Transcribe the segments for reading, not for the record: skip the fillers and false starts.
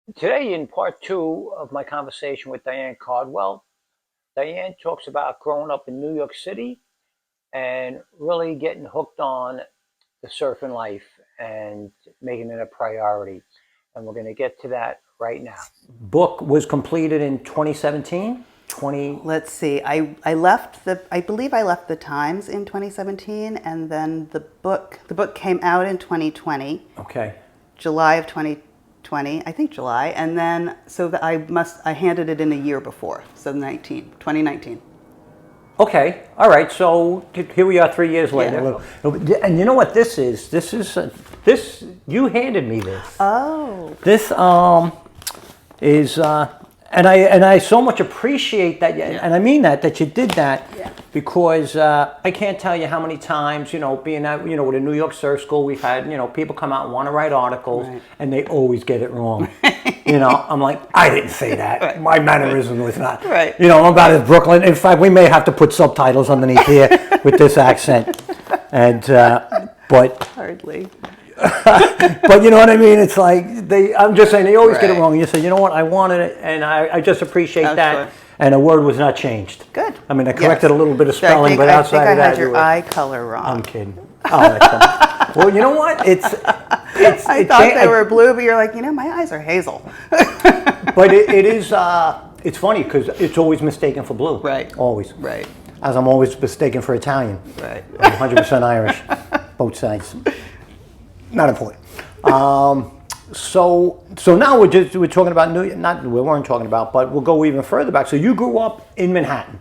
Today, in part two of my conversation with Diane Cardwell, Diane talks about growing up in New York City and really getting hooked on the surfing life and making it a priority. And we're going to get to that right now. Book was completed in 2017. 20. Let's see. I believe I left the Times in 2017, and then the book came out in 2020. Okay. July of 2020, I think July, and then I handed it in a year before, so 2019. Okay. All right. So here we are 3 years later. Yeah. And you know what this is? This you handed me this. Oh. This is and I so much appreciate that, and I mean that you did that, because I can't tell you how many times, being at, with a New York surf school, we've had, people come out and want to write articles, Right. and they always get it wrong. I'm like, I didn't say that. Right. My mannerism was not. Right. I'm about as Brooklyn. In fact, we may have to put subtitles underneath here with this accent, and but. Hardly. But you know what I mean? It's like I'm just saying they always get it Right. wrong. You say, you know what, I wanted it, and I just appreciate Oh, that. sure. And a word was not changed. Good. I mean, I corrected a little bit of So spelling, but outside of I that, had your you were- eye color wrong. I'm kidding. Oh, that's funny. Well, you know what? I thought they were blue, but you're like, my eyes are hazel. But it is. It's funny because it's always mistaken for blue. Right. Always. Right. As I'm always mistaken for Italian. Right. I'm 100% Irish, both sides. Not important. So now we're talking about we weren't talking about, but we'll go even further back. So you grew up in Manhattan.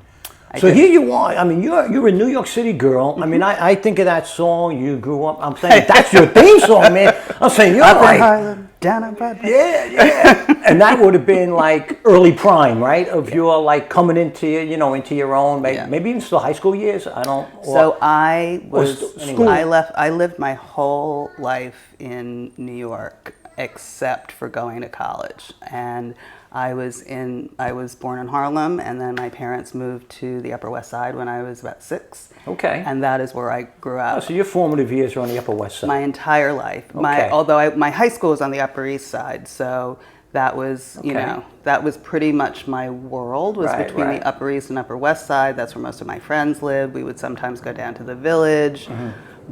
So did. here you are. I mean, you're a New York City girl. I mean, I think of that song. You grew up. I'm saying that's your theme song, man. I'm saying you're Up in like, Harlem, down on Broadway. yeah. And that would have been like early prime, right? Of your like coming into into your own, maybe even still high school years. I don't. So I was. school. I lived my whole life in New York, except for going to college, and I was born in Harlem, and then my parents moved to the Upper West Side when I was about 6. Okay. And that is where I grew up. So your formative years are on the Upper West Side. My entire life. Okay. Although my high school was on the Upper East Side, so that was that was pretty much my world was Right, between right. the Upper East and Upper West Side. That's where most of my friends lived. We would sometimes go down to the Village,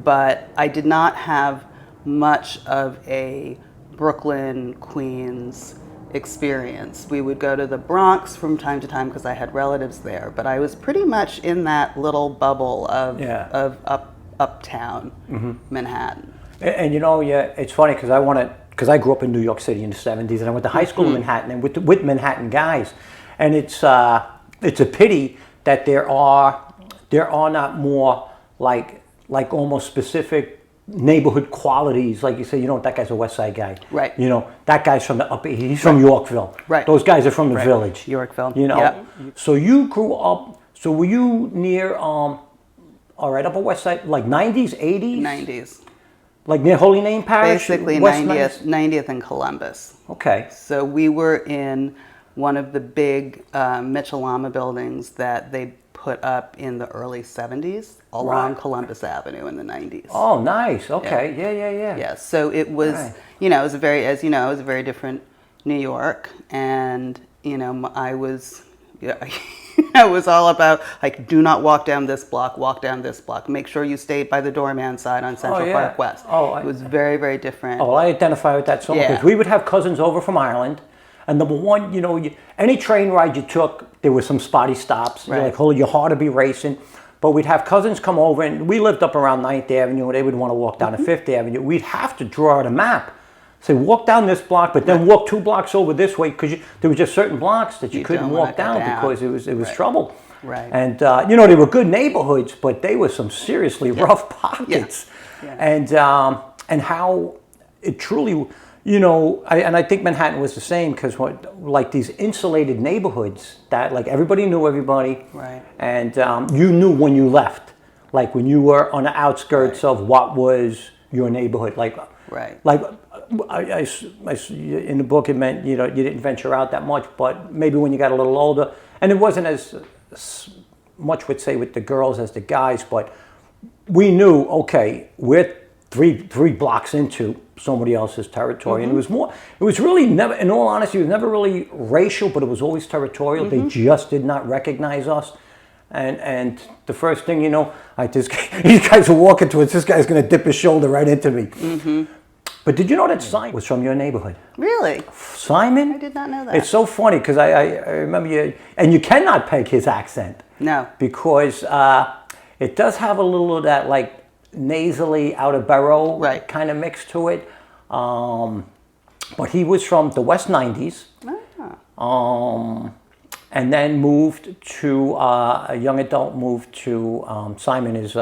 but I did not have much of a Brooklyn, Queens experience. We would go to the Bronx from time to time because I had relatives there, but I was pretty much in that little bubble of uptown Manhattan. And it's funny because I grew up in New York City in the '70s, and I went to high school in Manhattan and with Manhattan guys, and it's a pity that there are not more like almost specific neighborhood qualities, like you say, that guy's a West Side guy. Right. That guy's from the Upper East. He's from Yorkville. Right. Those guys are from the Village. Yorkville. Yep. So you grew up. So were you near? All right, Upper West Side, like '90s, '80s, '90s. like near Holy Name Parish. Basically West 90th and Columbus. Okay. So we were in one of the big Mitchell-Lama buildings that they put up in the early '70s along Columbus Avenue in the '90s. Oh, nice. Okay. Yeah. Yeah, so it was, Right. it was it was a very different New York, and I was, it was all about like, do not walk down this block, make sure you stay by the doorman side on Central Park West. It was very, very different. Oh, well, I identify with that so much because we would have cousins over from Ireland, and number one, any train ride you took, there was some spotty stops. You're like, hold your heart to be racing. But we'd have cousins come over, and we lived up around 9th Avenue, and they would want to walk down to 5th Avenue. We'd have to draw out a map. Say, walk down this block, but then walk 2 blocks over this way, because there were just certain blocks that you couldn't walk down because it was trouble. Right. And, they were good neighborhoods, but they were some seriously rough pockets. Yeah. And how it truly, I think Manhattan was the same, because like these insulated neighborhoods that like everybody knew everybody. Right. And you knew when you left, like when you were on the outskirts of what was your neighborhood. Like in the book it meant you didn't venture out that much, but maybe when you got a little older, and it wasn't as much would say with the girls as the guys, but we knew, okay, we're three blocks into somebody else's territory. And it was really never, in all honesty, it was never really racial, but it was always territorial. They just did not recognize us. And the first thing you know, these guys are walking towards, this guy's going to dip his shoulder right into me. But did you know that Simon was from your neighborhood? Really? Simon? I did not know that. It's so funny because I remember you, and you cannot peg his accent. No. Because it does have a little of that like nasally outer borough kind of mix to it. But he was from the West 90s. And then moved to, a young adult moved to, Simon is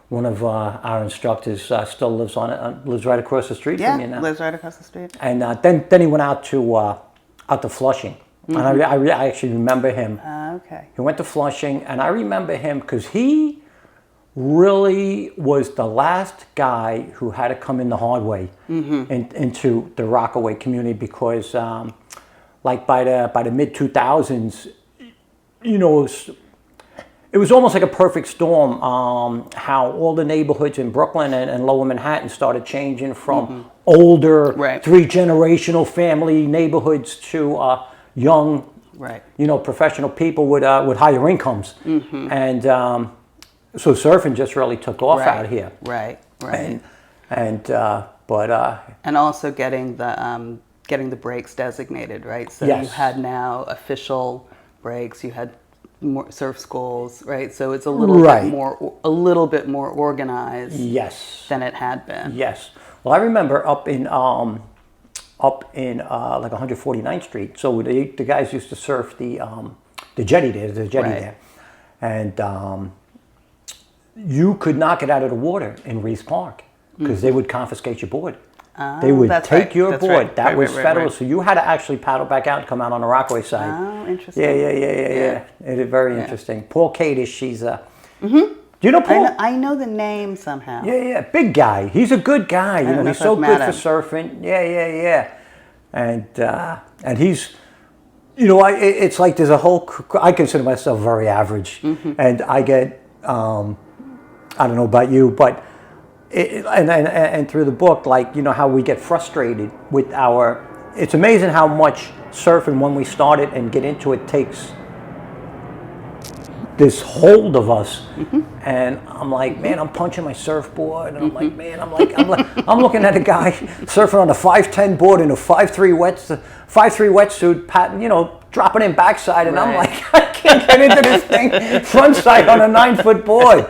one of our instructors, still lives right across the street from you now. Yeah, lives right across the street. And then he went out to Flushing. And I actually remember him. Okay. He went to Flushing, and I remember him because he really was the last guy who had to come in the hard way into the Rockaway community because, like by the mid 2000s, you know, it was almost like a perfect storm. How all the neighborhoods in Brooklyn and Lower Manhattan started changing from older 3-generational family neighborhoods to young, you know, professional people with higher incomes, and so surfing just really took off out here. And also getting the breaks designated, right? So you had now official breaks. You had more surf schools, right? So it's a little bit more organized. Than it had been. Well, I remember up in like 149th Street. So the guys used to surf the jetty there. There's a jetty there, and you could not get out of the water in Reese Park because they would confiscate your board. They would take your board. That was federal. So you had to actually paddle back out and come out on the Rockaway side. Oh, interesting. Yeah. It is very interesting. Paul Cadish, she's a... Do you know Paul? I know the name somehow. Yeah. Big guy. He's a good guy. You know, he's so good for surfing. Yeah. And he's... You know, it's like there's a whole... I consider myself very average. And I get... I don't know about you, but... And through the book, like, you know, how we get frustrated with it's amazing how much surfing when we started and get into it takes this hold of us. And I'm like, man, I'm punching my surfboard, and I'm like, man, I'm looking at a guy surfing on a 5'10" board in a 5'3" wetsuit, you know, dropping in backside, and I'm like, I can't get into this thing frontside on a 9-foot board.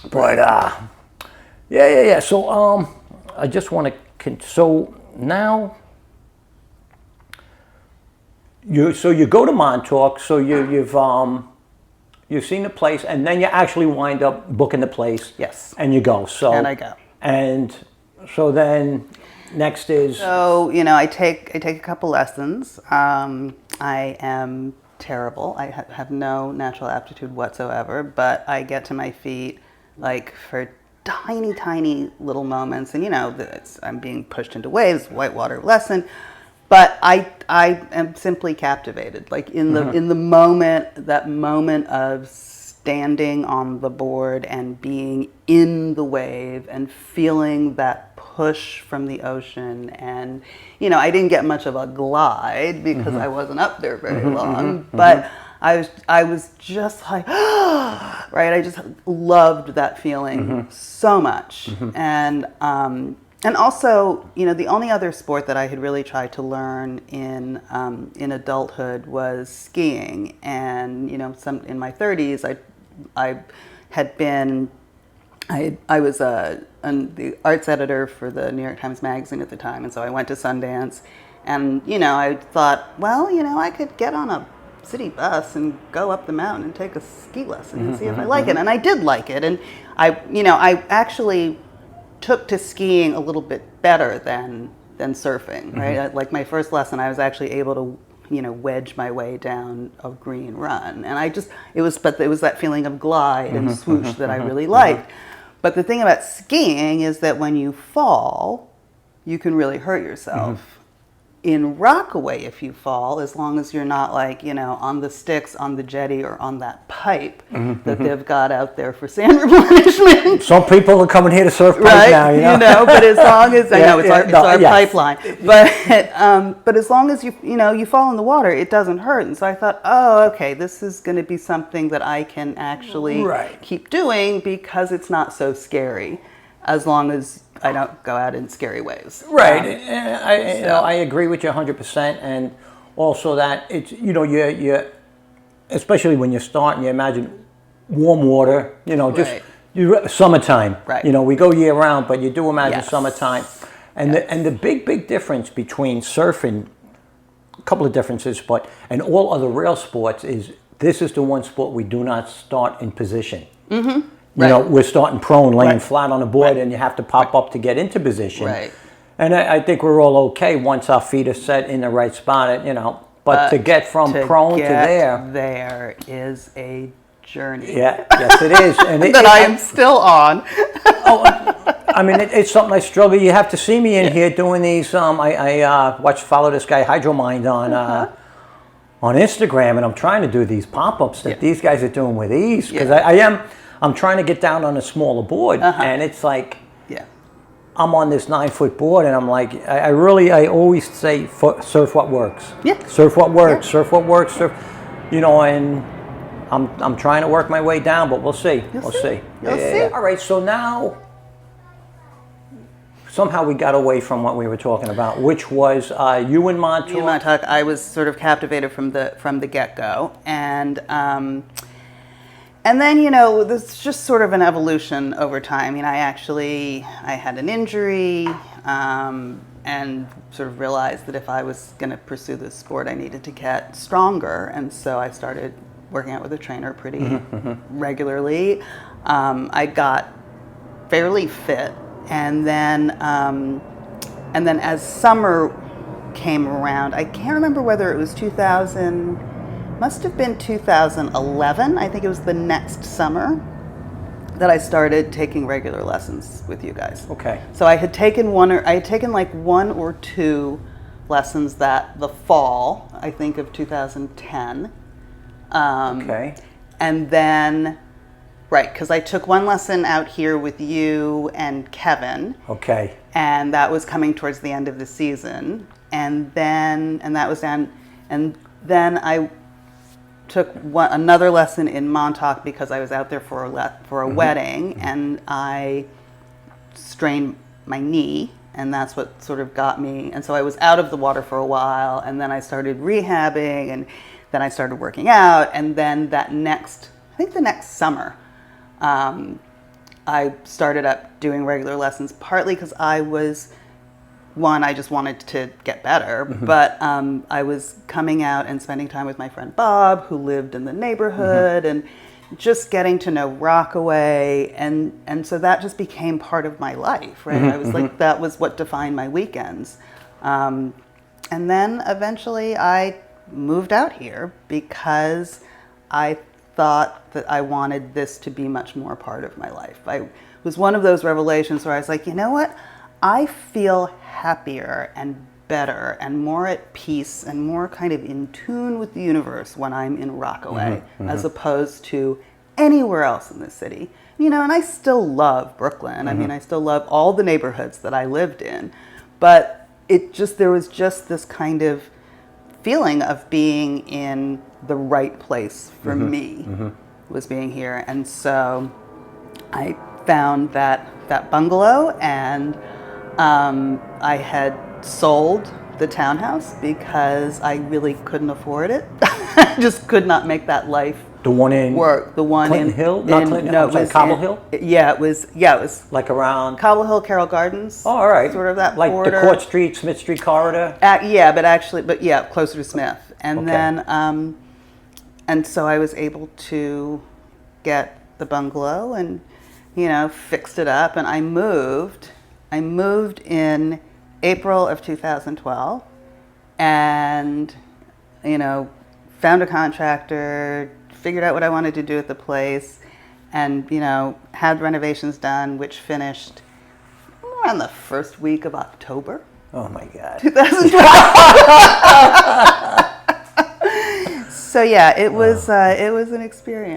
But yeah. So I just want to. So now you go to Montauk. So you've seen the place, and then you actually wind up booking the place. Yes. And you go. So and I go. And so then next is. So you know, I take a couple lessons. I am terrible. I have no natural aptitude whatsoever. But I get to my feet like for tiny little moments, and you know, I'm being pushed into waves, whitewater lesson, but I am simply captivated, like in the moment, that moment of standing on the board and being in the wave and feeling that push from the ocean. And you know, I didn't get much of a glide because I wasn't up there very long, but I was just like, I just loved that feeling so much. And also, you know, the only other sport that I had really tried to learn in adulthood was skiing. And, you know, in my 30s, I was the arts editor for the New York Times Magazine at the time. And so I went to Sundance, and, you know, I thought, well, you know, I could get on a city bus and go up the mountain and take a ski lesson and see if I like it. And I did like it. And I actually took to skiing a little bit better than surfing, right? Like my first lesson, I was actually able to, you know, wedge my way down a green run. And it was that feeling of glide and swoosh that I really liked. But the thing about skiing is that when you fall, you can really hurt yourself. in Rockaway, if you fall, as long as you're not like, on the sticks, on the jetty, or on that pipe that they've got out there for sand replenishment. Some people are coming here to surf pipe right? now, but as long as, I know it's our pipeline, but as long as you fall in the water, it doesn't hurt. And so I thought, oh, okay, this is going to be something that I can actually keep doing because it's not so scary, as long as I don't go out in scary waves. Right. I agree with you 100%. And also that it's, you especially when you're starting, you imagine warm water, summertime. Right. We go year round, but you do imagine summertime. And the big difference between surfing, a couple of differences, and all other rail sports is this is the one sport we do not start in position. Mm-hmm. We're starting prone, laying flat on the board, and you have to pop up to get into position. Right. And I think we're all okay once our feet are set in the right spot, But to get from prone to there is a journey. Yeah, yes it is. And that I am still on. It's something I struggle. You have to see me in here doing these. I follow this guy Hydromind on Instagram, and I'm trying to do these pop-ups that these guys are doing with ease because I'm trying to get down on a smaller board, and it's like I'm on this 9-foot board, and I'm like, I always say, surf what works. Yeah. Surf what works. Yeah. Surf what works. Surf, and I'm trying to work my way down, but we'll see. We'll see. You'll see. All right. So now, somehow we got away from what we were talking about, which was you in Montauk. You in Montauk. I was sort of captivated from the get-go, and then, this is just sort of an evolution over time. I had an injury and sort of realized that if I was going to pursue this sport, I needed to get stronger. And so I started working out with a trainer pretty regularly. I got fairly fit. And then as summer came around, I can't remember whether it was must have been 2011. I think it was the next summer that I started taking regular lessons with you guys. Okay. So I had taken one or two lessons the fall, I think, of 2010. Okay. And then, because I took one lesson out here with you and Kevin. Okay. And that was coming towards the end of the season. And that was done. And then I took another lesson in Montauk because I was out there for a wedding, and I strained my knee, and that's what sort of got me. And so I was out of the water for a while, and then I started rehabbing, and then I started working out, and then the next summer, I started up doing regular lessons, partly because I just wanted to get better, but I was coming out and spending time with my friend Bob, who lived in the neighborhood, and just getting to know Rockaway, and so that just became part of my life, right? I was like, that was what defined my weekends. And then eventually I moved out here because I thought that I wanted this to be much more part of my life. It was one of those revelations where I was like, you know what? I feel happier and better and more at peace and more kind of in tune with the universe when I'm in Rockaway as opposed to anywhere else in the city. And I still love Brooklyn. I still love all the neighborhoods that I lived in, but there was just this kind of feeling of being in the right place for me was being here. And so I found that bungalow, and I had sold the townhouse because I really couldn't afford it. I just could not make that life work. The one Clinton in Hill? Not Clinton Hill, no, Cobble Hill? Yeah, it was like around Cobble Hill, Carroll Gardens. Oh, all right. Sort of that like border. The Court Street, Smith Street corridor? Closer to Smith. And then, and so I was able to get the bungalow and, fixed it up, and I moved in April of 2012, and, found a contractor, figured out what I wanted to do at the place, and, had renovations done, which finished around the first week of October Oh my God. 2012. So yeah, it was an experience.